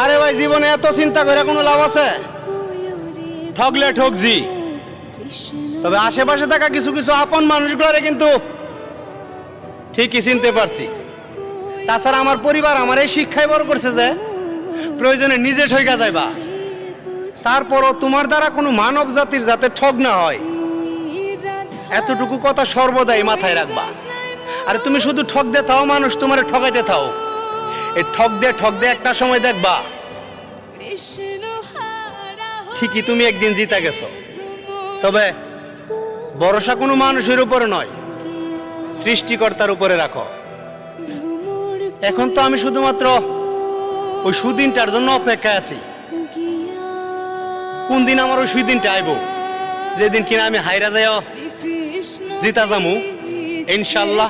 আরে ভাই, জীবনে এত চিন্তা করে কোনো লাভ আছে? ঠকলে ঠকজি, তবে আশেপাশে থাকা কিছু কিছু আপন মানুষগুলোরে কিন্তু ঠিকই চিনতে পারছি। তাছাড়া আমার পরিবার আমার এই শিক্ষায় বড় করছে যে প্রয়োজনে নিজে ঠইকা যাইবা, তারপরও তোমার দ্বারা কোনো মানব জাতির যাতে ঠগ না হয় এতটুকু কথা সর্বদাই মাথায় রাখবা। আরে তুমি শুধু ঠক দে থাও, মানুষ তোমারে ঠকাইতে থাও, এই ঠক দে একটা সময় দেখবা ঠিকই তুমি একদিন জিতা গেছো। তবে ভরসা কোনো মানুষের উপরে নয়, সৃষ্টিকর্তার উপরে রাখো। এখন তো আমি শুধুমাত্র ওই সুদিনটার জন্য অপেক্ষায় আছি। কোন দিন আমার ওই সুদিনটা আইব, যেদিন কিনা আমি হাইরা যাই জিতা যামু ইনশাল্লাহ।